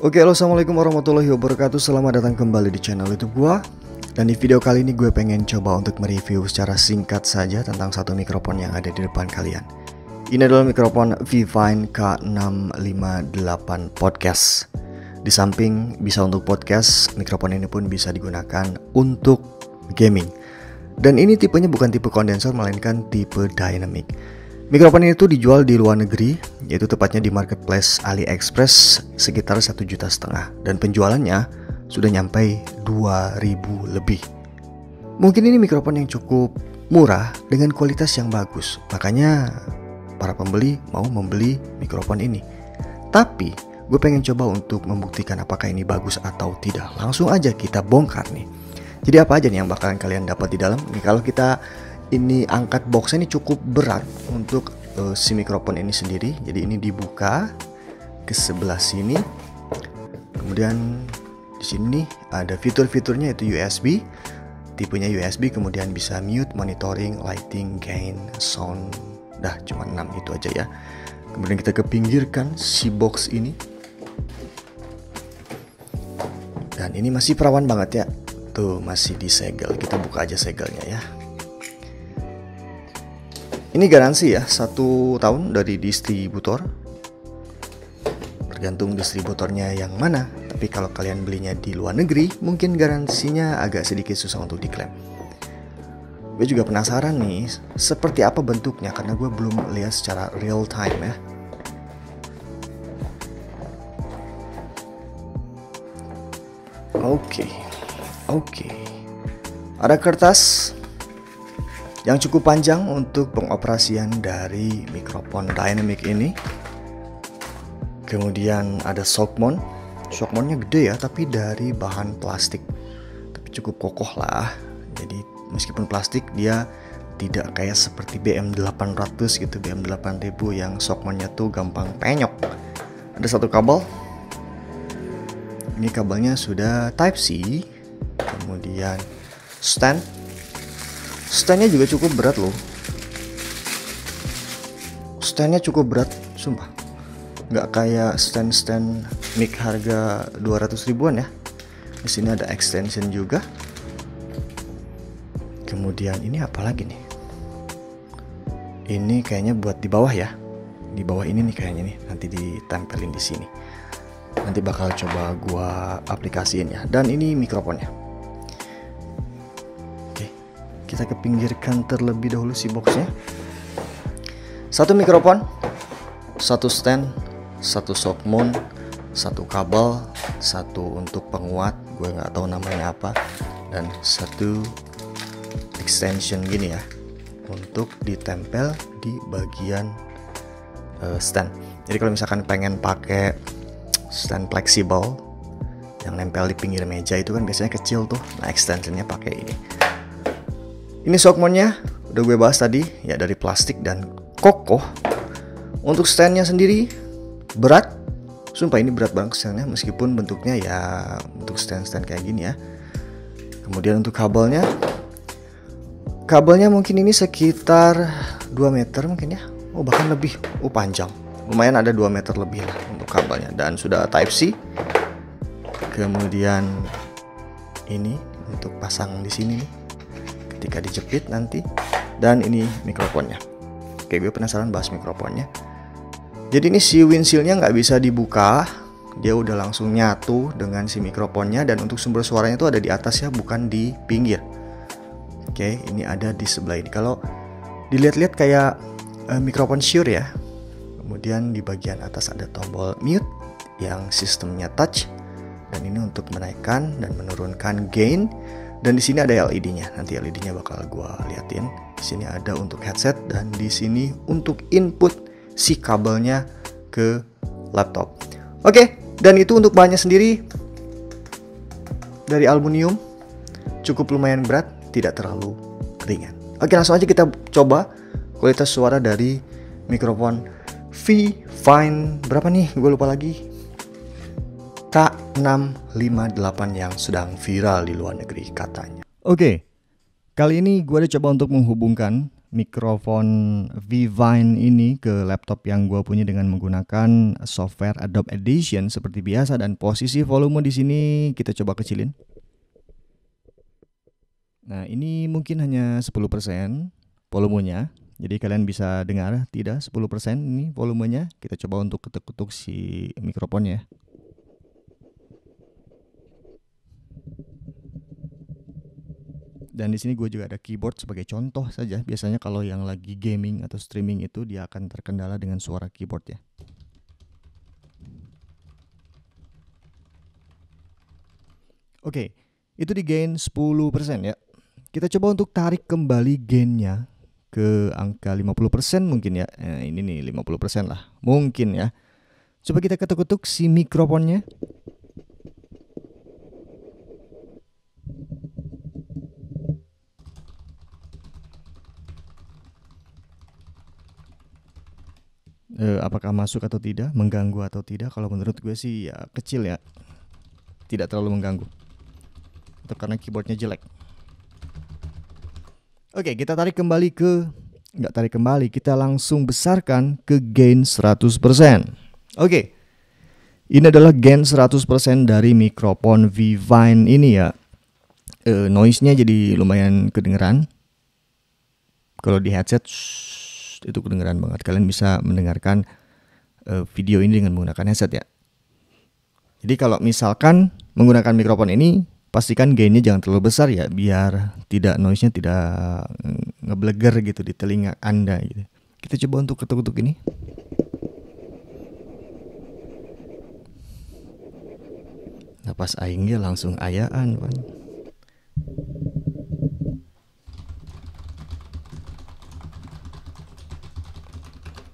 Oke, halo, assalamualaikum warahmatullahi wabarakatuh. Selamat datang kembali di channel YouTube gua. Dan di video kali ini gue pengen coba untuk mereview secara singkat saja tentang satu mikrofon yang ada di depan kalian. Ini adalah mikrofon V-Fine K658 Podcast. Di samping bisa untuk podcast, mikrofon ini pun bisa digunakan untuk gaming. Dan ini tipenya bukan tipe kondensor melainkan tipe dynamic. Mikrofon ini tuh dijual di luar negeri, yaitu tepatnya di marketplace AliExpress sekitar 1,5 juta, dan penjualannya sudah nyampe 2.000 lebih. Mungkin ini mikrofon yang cukup murah dengan kualitas yang bagus, makanya para pembeli mau membeli mikrofon ini. Tapi gue pengen coba untuk membuktikan apakah ini bagus atau tidak. Langsung aja kita bongkar nih. Jadi apa aja nih yang bakalan kalian dapat di dalam? Nih, kalau kita ini angkat boxnya, ini cukup berat untuk si mikrofon ini sendiri. Jadi ini dibuka ke sebelah sini. Kemudian di sini ada fitur-fiturnya, yaitu USB, tipenya USB, kemudian bisa mute, monitoring, lighting, gain, sound. Dah cuma 6 itu aja ya. Kemudian kita kepinggirkan si box ini. Dan ini masih perawan banget ya. Tuh masih disegel. Kita buka aja segelnya ya. Ini garansi ya, 1 tahun dari distributor. Tergantung distributornya yang mana. Tapi kalau kalian belinya di luar negeri, mungkin garansinya agak sedikit susah untuk diklaim. Gue juga penasaran nih, seperti apa bentuknya, karena gue belum lihat secara real time ya. Oke. Ada kertas yang cukup panjang untuk pengoperasian dari mikrofon dynamic ini. Kemudian ada shock mount. Shock mountnya gede ya, tapi dari bahan plastik. Tapi cukup kokoh lah. Jadi meskipun plastik, dia tidak kayak seperti BM800 gitu, BM8000 yang shock mountnya tuh gampang penyok. Ada satu kabel. Ini kabelnya sudah Type C. Kemudian stand. Standnya juga cukup berat loh. Standnya cukup berat, sumpah. Nggak kayak stand mic harga 200 ribuan ya. Di sini ada extension juga. Kemudian ini apa lagi nih? Ini kayaknya buat di bawah ya. Di bawah ini nih kayaknya nih, nanti ditempelin di sini. Nanti bakal coba gua aplikasiin ya. Dan ini mikrofonnya. Kita kepinggirkan terlebih dahulu si boxnya. Satu mikrofon, satu stand, satu shock mount, satu kabel, satu untuk penguat, gue nggak tahu namanya apa, dan satu extension gini ya, untuk ditempel di bagian stand. Jadi kalau misalkan pengen pakai stand fleksibel yang nempel di pinggir meja itu kan biasanya kecil tuh, nah extensionnya pakai ini. Ini shock mount-nya udah gue bahas tadi ya, dari plastik dan kokoh. Untuk stand-nya sendiri berat. Sumpah ini berat banget stand-nya, meskipun bentuknya ya untuk stand-stand kayak gini ya. Kemudian untuk kabelnya mungkin ini sekitar 2 meter mungkin ya. Oh bahkan lebih, panjang. Lumayan ada 2 meter lebih lah untuk kabelnya. Dan sudah Type C. Kemudian ini untuk pasang di sini nih, ketika dijepit nanti. Dan ini mikrofonnya. Oke, gue penasaran bahas mikrofonnya. Jadi ini si windshield-nya nggak bisa dibuka, dia udah langsung nyatu dengan si mikrofonnya. Dan untuk sumber suaranya itu ada di atas ya, bukan di pinggir. Oke, ini ada di sebelah ini. Kalau dilihat-lihat kayak mikrofon Shure ya. Kemudian di bagian atas ada tombol mute yang sistemnya touch. Dan ini untuk menaikkan dan menurunkan gain. Dan di sini ada LED-nya. Nanti LED-nya bakal gua liatin. Di sini ada untuk headset, dan di sini untuk input si kabelnya ke laptop. Oke, dan itu untuk bahannya sendiri dari aluminium, cukup lumayan berat, tidak terlalu ringan. Oke, langsung aja kita coba kualitas suara dari mikrofon V-Fine berapa nih? Gue lupa lagi. K658 yang sedang viral di luar negeri katanya. Oke, kali ini gue udah coba untuk menghubungkan mikrofon V-Vine ini ke laptop yang gue punya dengan menggunakan software Adobe Audition seperti biasa, dan posisi volume di sini kita coba kecilin. Nah, ini mungkin hanya 10% volumenya. Jadi kalian bisa dengar tidak 10% ini volumenya. Kita coba untuk ketuk-ketuk si mikrofonnya. Dan di sini gue juga ada keyboard sebagai contoh saja. Biasanya kalau yang lagi gaming atau streaming itu dia akan terkendala dengan suara keyboard ya. Oke, itu di gain 10% ya. Kita coba untuk tarik kembali gainnya ke angka 50% mungkin ya. Ini nih 50% lah mungkin ya. Coba kita ketuk-ketuk si mikrofonnya. Apakah masuk atau tidak, mengganggu atau tidak? Kalau menurut gue sih ya kecil ya, tidak terlalu mengganggu. Itu karena keyboardnya jelek. Oke, kita tarik kembali kita langsung besarkan ke gain 100%. Oke, ini adalah gain 100% dari mikrofon V-Vine ini ya. Noise-nya jadi lumayan kedengeran. Kalau di headset itu kedengeran banget. Kalian bisa mendengarkan video ini dengan menggunakan headset ya. Jadi kalau misalkan menggunakan mikrofon ini, pastikan gainnya jangan terlalu besar ya, biar tidak noise-nya tidak ngebleger gitu di telinga Anda gitu. Kita coba untuk ketuk-ketuk ini. Napas aingnya langsung ayaan, Pan.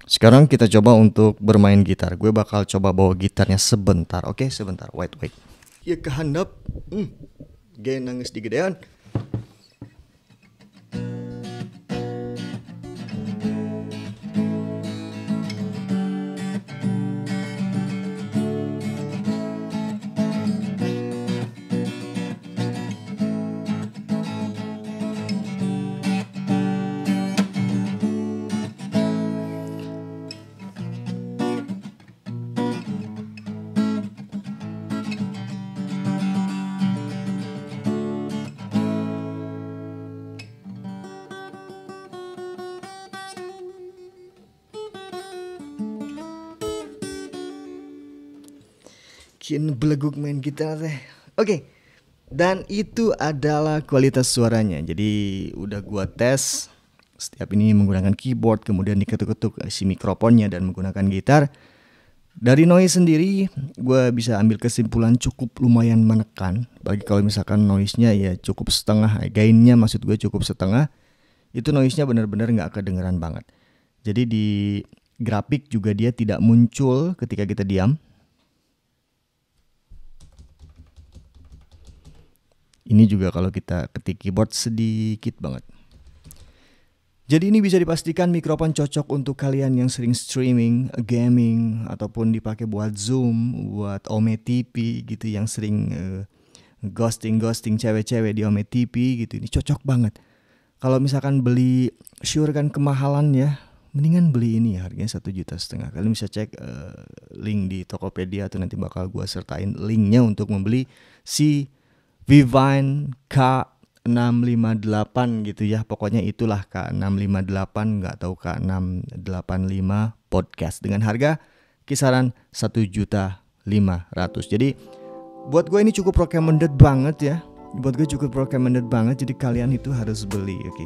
Sekarang kita coba untuk bermain gitar. Gue bakal coba bawa gitarnya sebentar. Oke, sebentar. Wait. Ya kehandap. Gain nangis di gedean. Kian beleguk main gitar teh. Oke. Dan itu adalah kualitas suaranya. Jadi udah gua tes. Setiap ini menggunakan keyboard, kemudian diketuk-ketuk si mikrofonnya dan menggunakan gitar. Dari noise sendiri, gua bisa ambil kesimpulan cukup lumayan menekan. Bagi kalau misalkan noise-nya ya cukup setengah, gainnya maksud gue cukup setengah, itu noise-nya benar-benar nggak kedengeran banget. Jadi di grafik juga dia tidak muncul ketika kita diam. Ini juga kalau kita ketik keyboard sedikit banget. Jadi ini bisa dipastikan mikrofon cocok untuk kalian yang sering streaming, gaming, ataupun dipakai buat Zoom, buat Ome TV gitu, yang sering ghosting cewek-cewek di Ome TV gitu. Ini cocok banget. Kalau misalkan beli sure kan kemahalan ya, mendingan beli ini ya, harganya 1,5 juta. Kalian bisa cek link di Tokopedia atau nanti bakal gua sertain linknya untuk membeli si V-Vine K658 gitu ya. Pokoknya itulah K658, nggak tahu K685 podcast dengan harga kisaran 1,5 juta. Jadi buat gue ini cukup recommended banget ya. Jadi kalian itu harus beli, oke,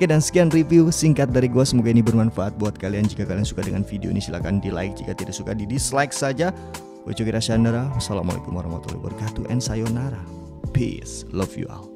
dan sekian review singkat dari gue. Semoga ini bermanfaat buat kalian. Jika kalian suka dengan video ini silahkan di like, jika tidak suka di dislike saja. Gue Coki Rasyandra. Wassalamualaikum warahmatullahi wabarakatuh, and sayonara. Peace. Love you all.